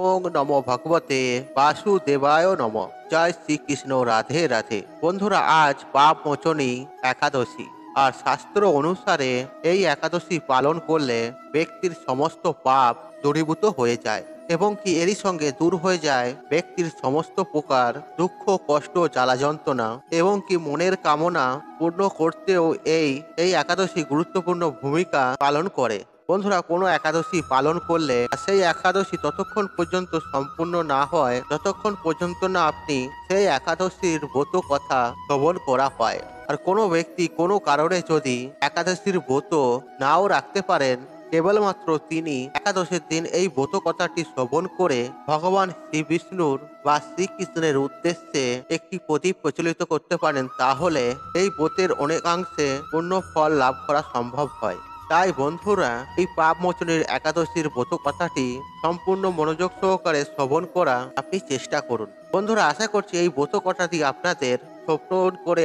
ওং নমো ভগবতে বাসুদেবায় নমঃ। জয় শ্রীকৃষ্ণ, রাধে রাধে। বন্ধুরা, আজ পাপ মোচনী একাদশী। আর শাস্ত্র অনুসারে এই একাদশী পালন করলে ব্যক্তির সমস্ত পাপ দূরীভূত হয়ে যায় এবং কি এরই সঙ্গে দূর হয়ে যায় ব্যক্তির সমস্ত প্রকার দুঃখ, কষ্ট, জ্বালা যন্ত্রণা এবং কি মনের কামনা পূর্ণ করতেও এই এই একাদশী গুরুত্বপূর্ণ ভূমিকা পালন করে। বন্ধুরা, কোনো একাদশী পালন করলে সেই একাদশী ততক্ষণ পর্যন্ত সম্পূর্ণ না হয় যতক্ষণ পর্যন্ত না আপনি সেই একাদশীর ব্রত কথা শ্রবণ করা হয়। আর কোনো ব্যক্তি কোনো কারণে যদি একাদশীর ব্রত নাও রাখতে পারেন, কেবলমাত্র তিনি একাদশীর দিন এই ব্রত কথাটি শ্রবণ করে ভগবান শ্রী বিষ্ণুর বা শ্রীকৃষ্ণের উদ্দেশ্যে একটি প্রদীপ প্রচলিত করতে পারেন, তাহলে এই ব্রতের অনেকাংশে পূর্ণ ফল লাভ করা সম্ভব হয়। তাই বন্ধুরা, এই পাপ মোচনের একাদশীর ব্রত কথাটি সম্পূর্ণ মনোযোগ সহকারে শ্রবণ করা আপনি চেষ্টা করুন। বন্ধুরা, আশা করছি এই ব্রত কথাটি আপনাদের শ্রবণ করে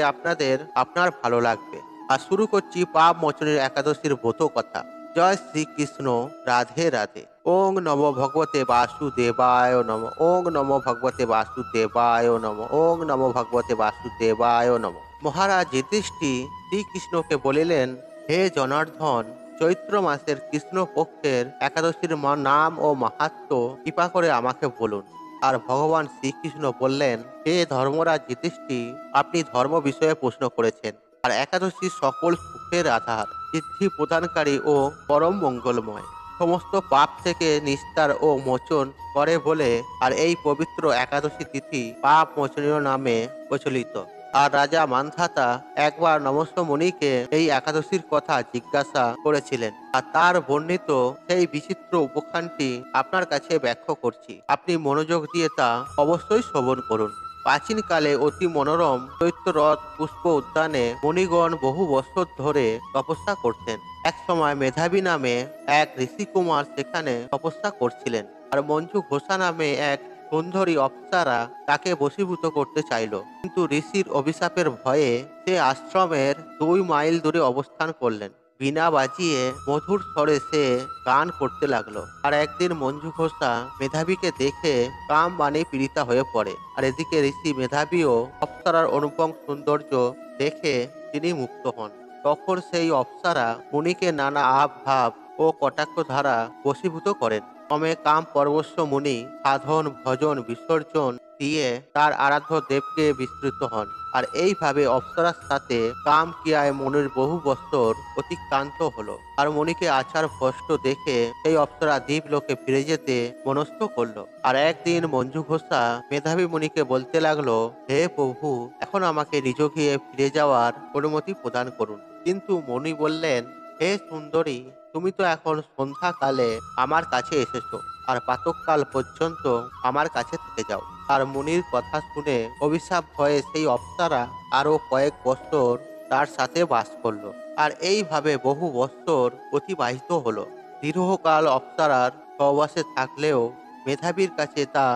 আপনার ভালো লাগবে। আর শুরু করছি পাপ মোচনের একাদশীর ব্রত কথা। জয় শ্রীকৃষ্ণ, রাধে রাধে। ওং নমো ভগবতে বাসুদেবায় নমঃ। ওং নমো ভগবতে বাসুদেবায় নমঃ। ওং নমো ভগবতে বাসুদেবায় নমঃ। মহারাজ যুধিষ্ঠির শ্রীকৃষ্ণকে বলিলেন, হে জনার্দন, চৈত্র মাসের কৃষ্ণ পক্ষের একাদশীর নাম ও মাহাত্ম্য কৃপা করে আমাকে বলুন। আর ভগবান শ্রীকৃষ্ণ বললেন, হে ধর্মরাজ যুধিষ্ঠির, আপনি ধর্ম বিষয়ে প্রশ্ন করেছেন। আর একাদশী সকল সুখের আধার, সিদ্ধি প্রদানকারী ও পরম মঙ্গলময়, সমস্ত পাপ থেকে নিস্তার ও মোচন করে বলে আর এই পবিত্র একাদশী তিথি পাপ মোচনীয় নামে প্রচলিত। আর রাজা মান্ধাতা একবার নমস্য মুনিকে এই একাদশীর কথা জিজ্ঞাসা করেছিলেন, আর তার বর্ণিত সেই বিচিত্র উপাখ্যানটি আপনার কাছে ব্যাখ্যা করছি। আপনি মনোযোগ দিয়ে তা অবশ্যই শ্রবণ করুন। প্রাচীনকালে অতি মনোরম চৈত্ররথ পুষ্প উদ্যানে মুনিগণ বহু বছর ধরে তপস্যা করতেন। এক সময় মেধাবী নামে এক ঋষিকুমার সেখানে তপস্যা করছিলেন। আর মঞ্জু ঘোষা নামে এক সুন্দরী অপ্সরা তাকে বশীভূত করতে চাইল, কিন্তু ঋষির অভিশাপের ভয়ে সে আশ্রমের 2 মাইল দূরে অবস্থান করলেন। বীণা বাজিয়ে মধুর স্বরে সে গান করতে লাগলো। আর একদিন মঞ্জু ঘোষা মেধাবীকে দেখে কাম বাণে পীড়িতা হয়ে পড়ে। আর এদিকে ঋষি মেধাবীও অপ্সরার অনুপম সৌন্দর্য দেখে তিনি মুক্ত হন। তখন সেই অপ্সরা মুনিকে নানা ভাব ও কটাক্ষ দ্বারা বশীভূত করেন। ক্রমে কাম পরবশ মুনি সাধন ভজন বিসর্জন দিয়ে তার আরাধ্য দেবকে বিস্তৃত হন। আর এইভাবে অপ্সরার সাথে কাম ক্রিয়ায় মনির বহু বছর অতিক্রান্ত হলো। আর মনিকে আচার ভ্রষ্ট দেখে সেই অপ্সরা দ্বীপ লোকে ফিরে যেতে মনস্থ করলো। আর একদিন মঞ্জু ঘোষা মেধাবী মুনিকে বলতে লাগলো, হে প্রভু, এখন আমাকে নিজ গৃহে ফিরে যাওয়ার অনুমতি প্রদান করুন। কিন্তু মনি বললেন, হে সুন্দরী, তুমি তো এখন সন্ধ্যাকালে আমার কাছে এসেছো, আর প্রাতঃকাল পর্যন্ত আমার কাছে থেকে যাও। আর মুনির কথা শুনে অভিশাপ ভয়ে সেই অপ্সরা আরো কয়েক বছর তার সাথে বাস করলো। আর এইভাবে বহু বছর অতিবাহিত হলো। দীর্ঘকাল অপ্সরার সহবাসে থাকলেও মেধাবীর কাছে তা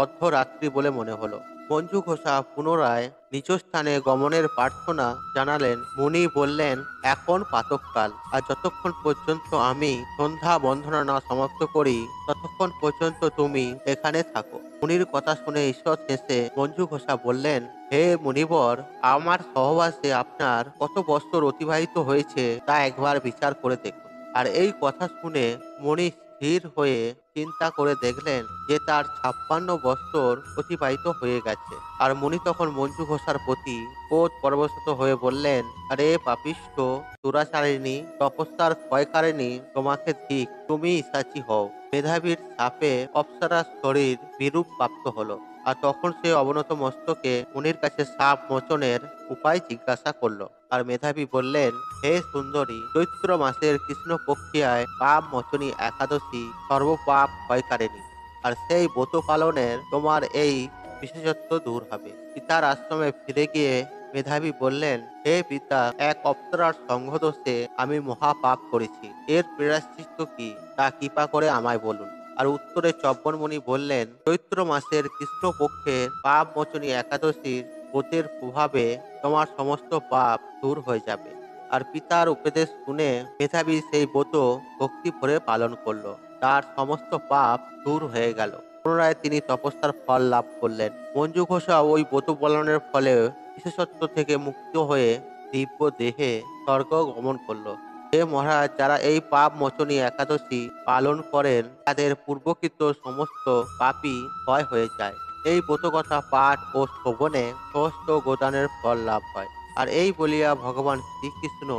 অর্ধরাত্রি বলে মনে হলো। মঞ্জু ঘোষা পুনরায় নিজ স্থানে গমনের প্রার্থনা জানালেন। মুনি বললেন, এখন প্রাতঃকাল, আর যতক্ষণ পর্যন্ত আমি সন্ধ্যা বন্দনা না সমাপ্ত করি ততক্ষণ পর্যন্ত তুমি এখানে থাকো। মুনির কথা শুনে ঈষৎ হেসে মঞ্জু ঘোষা বললেন, হে মুনিবর, আমার সহবাসে আপনার কত বছর অতিবাহিত হয়েছে তা একবার বিচার করে দেখুন। আর এই কথা শুনে মুনি স্থির হয়ে চিন্তা করে দেখলেন যে তার 56 বছর অতিবাহিত হয়ে গেছে। আর মুনি তখন মঞ্জু ঘোষার প্রতি ক্রোধ পরবশত হয়ে বললেন, আরে পাপিষ্ঠ, দুরাচারিণী, তপস্যার ক্ষয়কারিণী, তোমাকে ধিক, তুমি ইসাচি হও। মেধাবীর শাপে অপ্সরার শরীর বিরূপ প্রাপ্ত হলো। আর তখন সে অবনত মস্তকে মুনির কাছে সাপ মোচনের উপায় জিজ্ঞাসা করলো। আর মেধাবী বললেন, হে সুন্দরী, চৈত্র মাসের কৃষ্ণ পক্ষিয়ায় পাপ মোচনী একাদশী সর্বপাপ ক্ষয়কারিণী। আর সেই ব্রত পালনের তোমার এই বিশেষত্ব দূর হবে। পিতার আশ্রমে ফিরে গিয়ে মেধাবী বললেন, হে পিতা, এক অপ্সরার সঙ্গদোষে আমি মহাপাপ করেছি। এর প্রায়শ্চিত্ত কি তা কৃপা করে আমায় বলুন। আর উত্তরে চব্বনমণি বললেন, চৈত্র মাসের কৃষ্ণপক্ষের পাপ মোচনী একাদশীর ব্রতের প্রভাবে তোমার সমস্ত পাপ দূর হয়ে যাবে। আর পিতার উপদেশ শুনে মেধাবী সেই ব্রত ভক্তি ভরে পালন করলো। তার সমস্ত পাপ দূর হয়ে গেল। পুনরায় তিনি তপস্যার ফল লাভ করলেন। মঞ্জু ঘোষা ওই ব্রত পালনের ফলে বিশেষত্ব থেকে মুক্ত হয়ে দিব্য দেহে স্বর্গ গমন করল। হে মহারাজ, যারা এই পাপ মোচনী একাদশী পালন করেন তাদের পূর্বকৃত সমস্ত পাপই ক্ষয় হয়ে যায়। এই ব্রতকথা পাঠ ও শ্রবণে সমস্ত গোদানের ফল লাভ হয়। আর এই বলিয়া ভগবান শ্রীকৃষ্ণ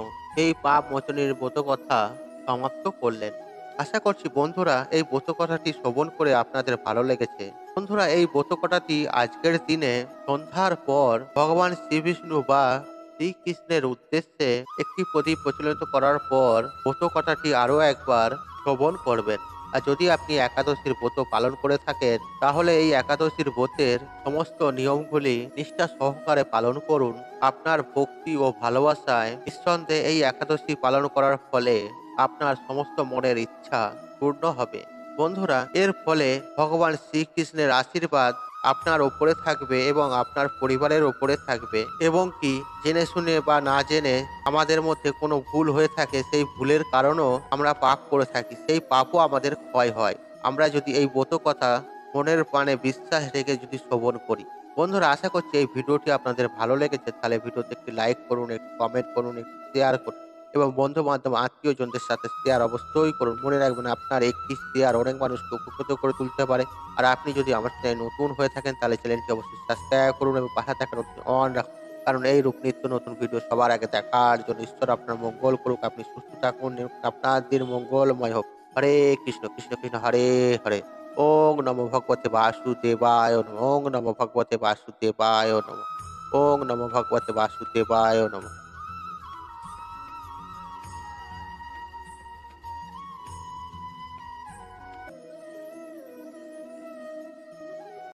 এই পাপ মোচনীর ব্রতকথা সমাপ্ত করলেন। আশা করছি বন্ধুরা এই ব্রতকথাটি শ্রবণ করে আপনাদের ভালো লেগেছে। বন্ধুরা, এই ব্রতকথাটি আজকের দিনে সন্ধ্যার পর ভগবান শ্রীবিষ্ণু বা শ্রীকৃষ্ণের উদ্দেশ্যে একটি প্রদীপ প্রচলিত করার পর ব্রতকথাটি আরও একবার শ্রবণ করবেন। আর যদি আপনি একাদশীর ব্রত পালন করে থাকেন তাহলে এই একাদশীর ব্রতের সমস্ত নিয়মগুলি নিষ্ঠা সহকারে পালন করুন। আপনার ভক্তি ও ভালোবাসায় নিঃসন্দেহে এই একাদশী পালন করার ফলে আপনার সমস্ত মনের ইচ্ছা পূর্ণ হবে। বন্ধুরা, এর ফলে ভগবান শ্রীকৃষ্ণের আশীর্বাদ আপনার ওপরে থাকবে এবং আপনার পরিবারের ওপরে থাকবে, এবং কি জেনে শুনে বা না জেনে আমাদের মধ্যে কোনো ভুল হয়ে থাকে সেই ভুলের কারণেও আমরা পাপ করে থাকি, সেই পাপও আমাদের ক্ষয় হয় আমরা যদি এই ব্রত কথা মনের প্রাণে বিশ্বাস রেখে যদি শ্রবণ করি। বন্ধুরা, আশা করছি এই ভিডিওটি আপনাদের ভালো লেগেছে। তাহলে ভিডিওতে একটি লাইক করুন, একটি কমেন্ট করুন, একটি শেয়ার করুন এবং বন্ধু বান্ধব আত্মীয়জনদের সাথে শেয়ার অবশ্যই করুন। মনে রাখবেন আপনার একটি শেয়ার অনেক মানুষকে উপকৃত করে তুলতে পারে। আর আপনি যদি আমার চ্যানেলে নতুন হয়ে থাকেন তাহলে চ্যানেলটি অবশ্যই সাবস্ক্রাইব করুন এবং পাশে থাকা নোটিফিকেশন অন রাখুন। কারণ এই রূপ নিত্য নতুন ভিডিও সবার আগে দেখার জন্য ঈশ্বর আপনার মঙ্গল করুক। আপনি সুস্থ থাকুন এবং আপনার দিন মঙ্গলময় হোক। হরে কৃষ্ণ কৃষ্ণ কৃষ্ণ হরে হরে। ওং নমো ভগবতে বাসুদেবায় নমঃ। ওং নমো ভগবতে বাসুদেবায় নমঃ। ওং নমো ভগবতে বাসুদেবায় নমঃ।